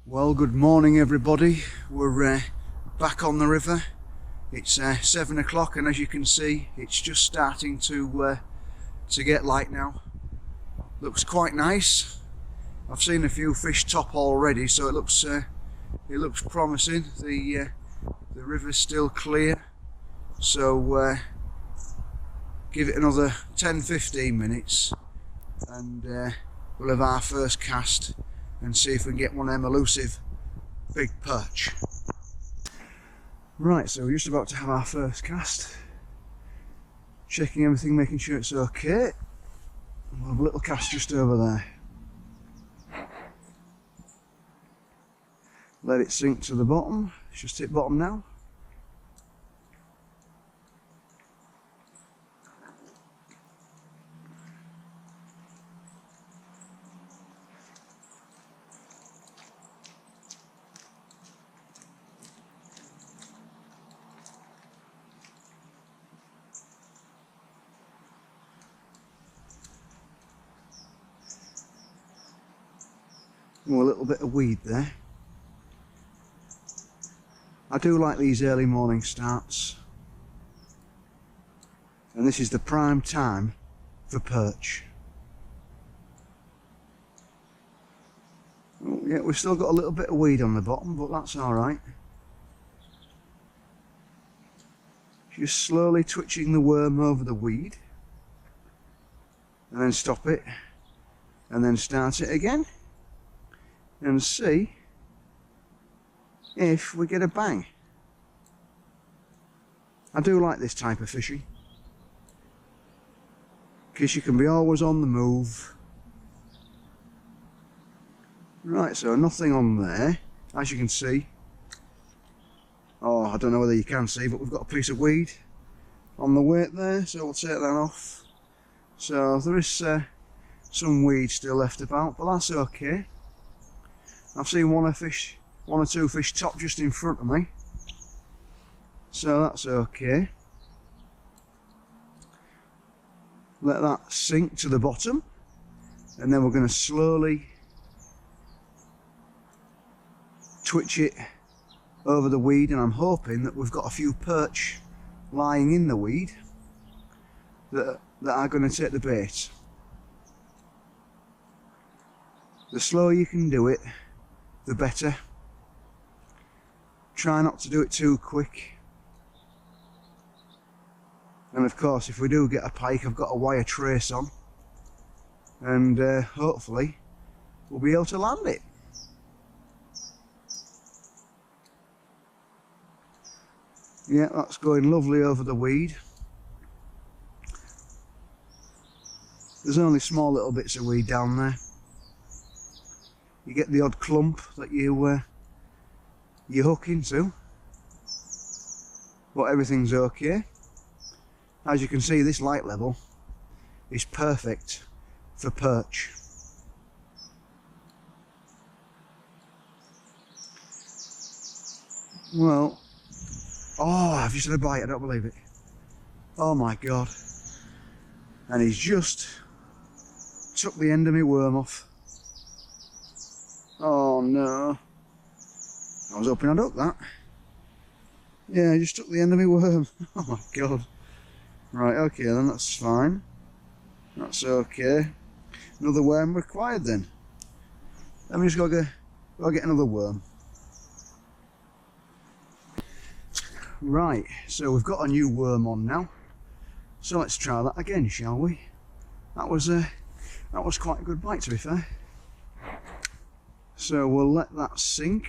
Well, good morning everybody. We're back on the river. It's 7 o'clock and as you can see it's just starting to get light now. Looks quite nice. I've seen a few fish top already, so it looks promising. The river's still clear, so give it another 10-15 minutes and we'll have our first cast and see if we can get one of them elusive big perch. Right, so we're just about to have our first cast. Checking everything, making sure it's okay. We'll have a little cast just over there. Let it sink to the bottom. It's just hit bottom now. Oh, a little bit of weed there. I do like these early morning starts, and this is the prime time for perch. Oh, yeah, we've still got a little bit of weed on the bottom, but that's alright. Just slowly twitching the worm over the weed, and then stop it, and then start it again, and see if we get a bang. I do like this type of fishing because you can be always on the move. Right, so nothing on there, as you can see. Oh, I don't know whether you can see, but we've got a piece of weed on the weight there, so we'll take that off. So there is some weed still left about, but that's okay. I've seen one or two fish top just in front of me, so that's okay. Let that sink to the bottom, and then we're going to slowly twitch it over the weed, and I'm hoping that we've got a few perch lying in the weed that are going to take the bait. The slower you can do it, the better. Try not to do it too quick. And of course, if we do get a pike, I've got a wire trace on, and hopefully we'll be able to land it. Yeah, that's going lovely over the weed. There's only small little bits of weed down there. You get the odd clump that you hook into, but everything's okay. As you can see, this light level is perfect for perch. Well, oh, I've just had a bite, I don't believe it. Oh my god. And he's just took the end of my worm off. Oh no. I was hoping I'd hook that. Yeah, I just took the end of my worm. Oh my god. Right, okay then, that's fine. That's okay. Another worm required then. Let me just go get another worm. Right, so we've got a new worm on now. So let's try that again, shall we? That was quite a good bite, to be fair. So we'll let that sink.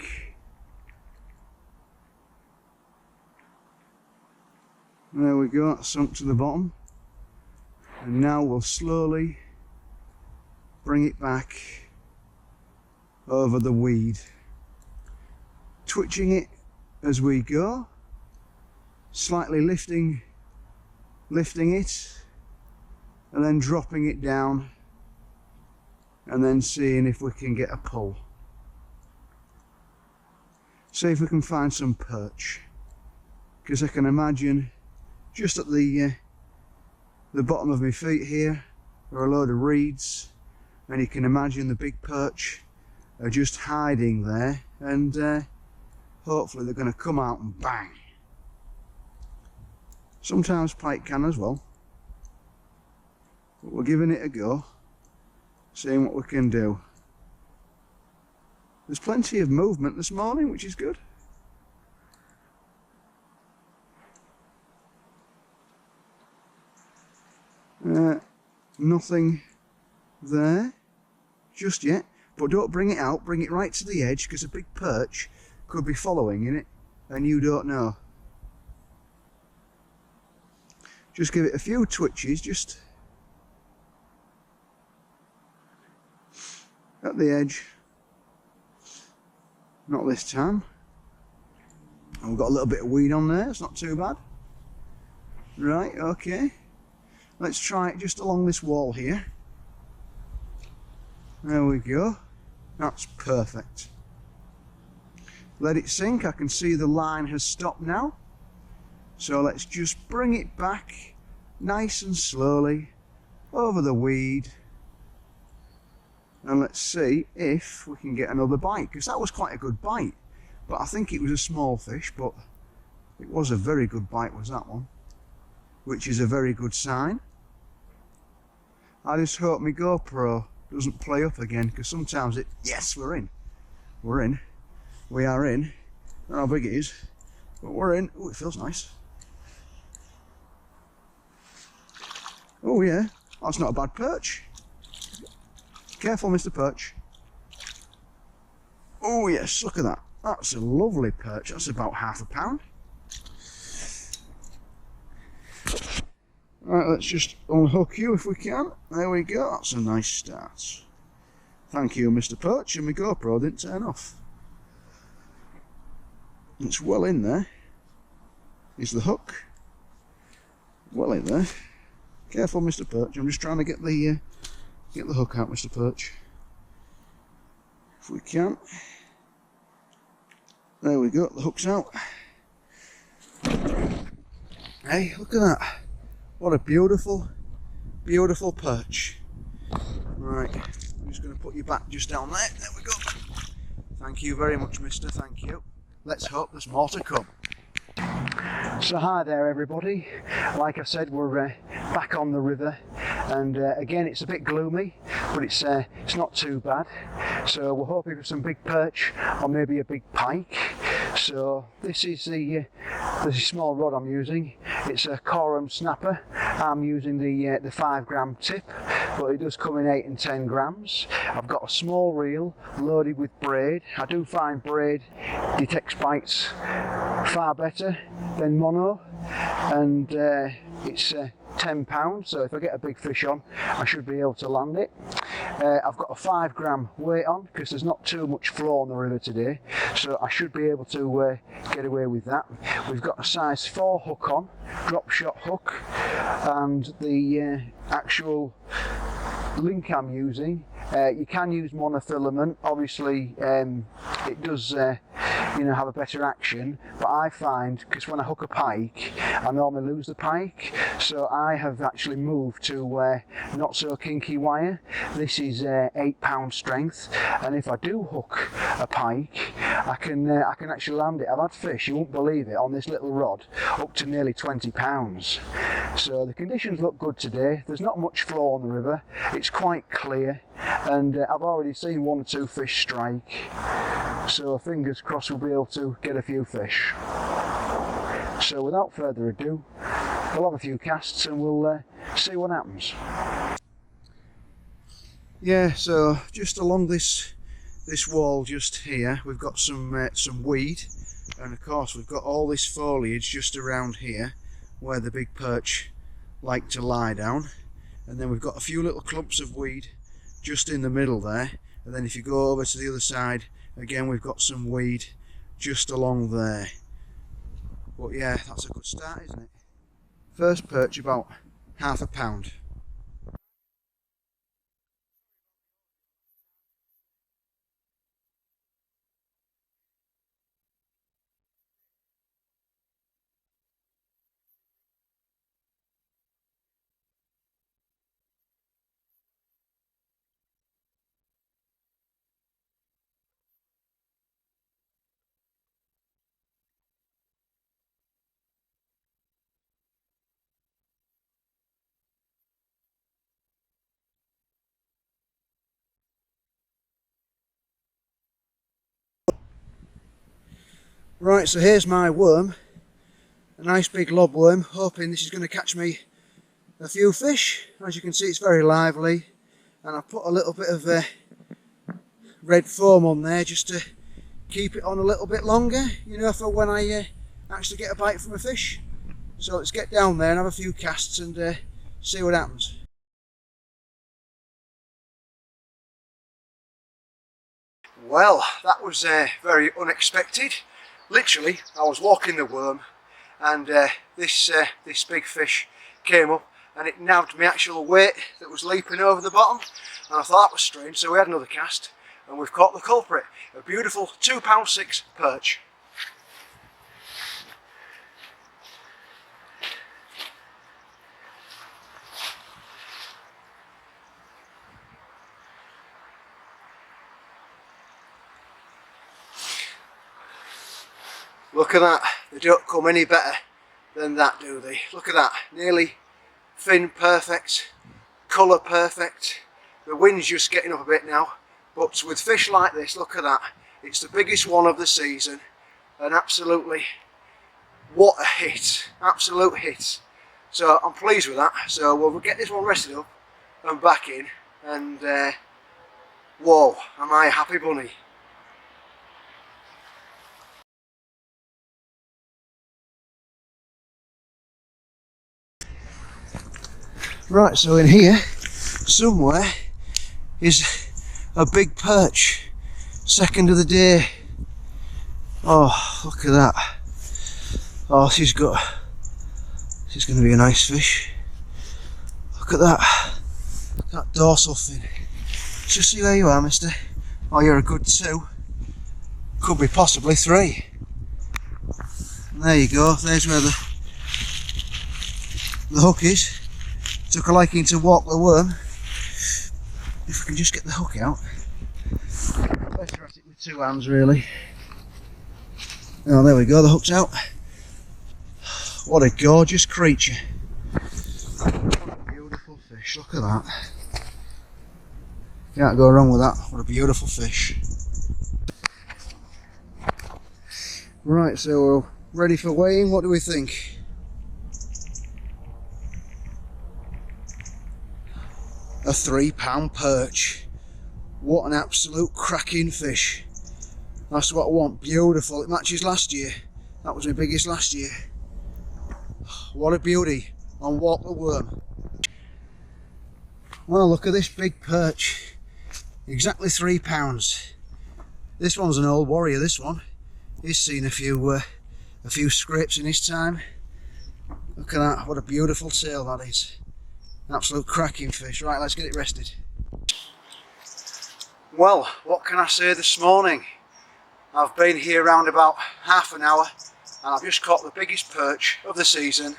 There we go, that's sunk to the bottom. And now we'll slowly bring it back over the weed. Twitching it as we go. Slightly lifting it. And then dropping it down. And then seeing if we can get a pull. See if we can find some perch, because I can imagine just at the bottom of my feet here are a load of reeds, and you can imagine the big perch are just hiding there, and hopefully they're going to come out and bang. Sometimes pike can as well, but we're giving it a go, seeing what we can do. There's plenty of movement this morning, which is good. Nothing there just yet, but don't bring it out, bring it right to the edge, because a big perch could be following in it and you don't know. Just give it a few twitches, just at the edge. Not this time. And we've got a little bit of weed on there, it's not too bad. Right, okay. Let's try it just along this wall here. There we go. That's perfect. Let it sink. I can see the line has stopped now. So let's just bring it back nice and slowly over the weed. And let's see if we can get another bite, because that was quite a good bite. But I think it was a small fish, but it was a very good bite, was that one, which is a very good sign. I just hope my GoPro doesn't play up again, because sometimes it... Yes, we're in. We're in. We are in. I don't know how big it is, but we're in. Oh, it feels nice. Oh yeah, that's not a bad perch. Careful, Mr. Perch. Oh yes, look at that. That's a lovely perch. That's about ½ a pound. Right, let's just unhook you if we can. There we go, that's a nice start. Thank you, Mr. Perch, and my GoPro didn't turn off. It's well in there. Is the hook. Well in there. Careful, Mr. Perch, I'm just trying to get the hook out, Mr. Perch. If we can. There we go, the hook's out. Hey, look at that. What a beautiful, beautiful perch. Right, I'm just going to put you back just down there. There we go. Thank you very much, mister, thank you. Let's hope there's more to come. So hi there everybody, like I said, we're back on the river, and again it's a bit gloomy, but it's not too bad. So we're hoping for some big perch or maybe a big pike. So this is the small rod I'm using. It's a coram snapper. I'm using the 5 gram tip, but it does come in 8 and 10 grams. I've got a small reel loaded with braid. I do find braid detects bites far better than mono, and it's £10, so if I get a big fish on I should be able to land it. I've got a 5 gram weight on because there's not too much flow on the river today, so I should be able to get away with that. We've got a size 4 hook on, drop shot hook, and the actual link I'm using, you can use monofilament. Obviously it does have a better action, but I find, because when I hook a pike I normally lose the pike, so I have actually moved to not so kinky wire. This is 8 pound strength, and if I do hook a pike I can actually land it. I've had fish, you won't believe it, on this little rod up to nearly 20 pounds. So the conditions look good today. There's not much flow on the river, it's quite clear, and I've already seen 1 or 2 fish strike, so fingers crossed we'll be able to get a few fish. So without further ado, we'll have a few casts and we'll see what happens. Yeah, so just along this wall just here we've got some weed, and of course we've got all this foliage just around here where the big perch like to lie down, and then we've got a few little clumps of weed just in the middle there, and then if you go over to the other side again we've got some weed just along there. But yeah, that's a good start, isn't it? First perch about ½ a pound. Right, so here's my worm, a nice big lobworm, hoping this is going to catch me a few fish. As you can see, it's very lively, and I've put a little bit of red foam on there just to keep it on a little bit longer, you know, for when I actually get a bite from a fish. So let's get down there and have a few casts and see what happens. Well, that was very unexpected. Literally, I was walking the worm and this big fish came up and it nabbed my actual weight that was leaping over the bottom, and I thought that was strange, so we had another cast and we've caught the culprit, a beautiful 2.6 perch. Look at that, they don't come any better than that, do they? Look at that, nearly fin perfect, colour perfect. The wind's just getting up a bit now, but with fish like this, look at that. It's the biggest one of the season, and absolutely, what a hit, absolute hit. So I'm pleased with that. So we'll get this one rested up and back in, and whoa, am I a happy bunny. Right, so in here somewhere is a big perch, second of the day. Oh, look at that. Oh, this is going to be a nice fish. Look at that dorsal fin. Just see where you are, mister. Oh, you're a good 2. Could be possibly 3. And there you go, there's where the hook is. Took a liking to walk the worm. If we can just get the hook out. Better at it with 2 hands, really. Oh, there we go, the hook's out. What a gorgeous creature. What a beautiful fish, look at that. Can't go wrong with that, what a beautiful fish. Right, so we're ready for weighing, what do we think? A 3-pound perch. What an absolute cracking fish. That's what I want, beautiful. It matches last year. That was my biggest last year. What a beauty on Walk the Worm. Well, look at this big perch. Exactly 3 pounds. This one's an old warrior, this one. He's seen a few scrapes in his time. Look at that, what a beautiful tail that is. Absolute cracking fish. Right, let's get it rested. Well, what can I say this morning? I've been here around about half an hour and I've just caught the biggest perch of the season.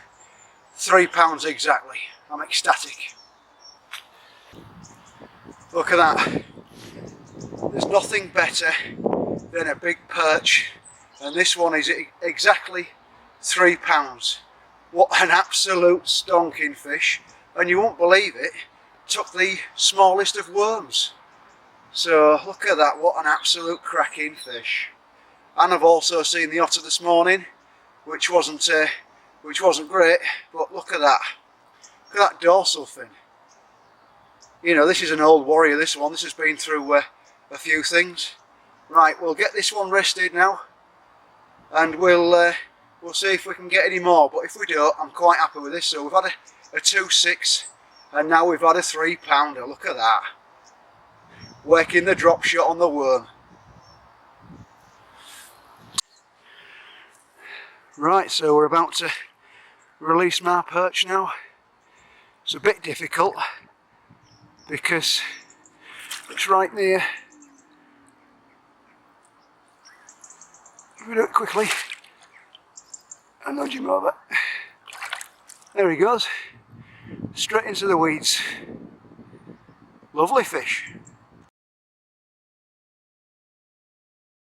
3 pounds exactly. I'm ecstatic. Look at that. There's nothing better than a big perch, and this one is exactly 3 pounds. What an absolute stonking fish. And you won't believe it, took the smallest of worms. So look at that, what an absolute cracking fish. And I've also seen the otter this morning, which wasn't great, but look at that. Look at that dorsal fin. You know, this is an old warrior, this one. This has been through a few things. Right, we'll get this one rested now, and we'll see if we can get any more. But if we don't, I'm quite happy with this. So we've had a 2.6 and now we've had a 3 pounder. Look at that, working the drop shot on the worm. Right, so we're about to release my perch now. It's a bit difficult because it's right near. If we do it quickly and nudge him over, there he goes. Straight into the weeds. Lovely fish.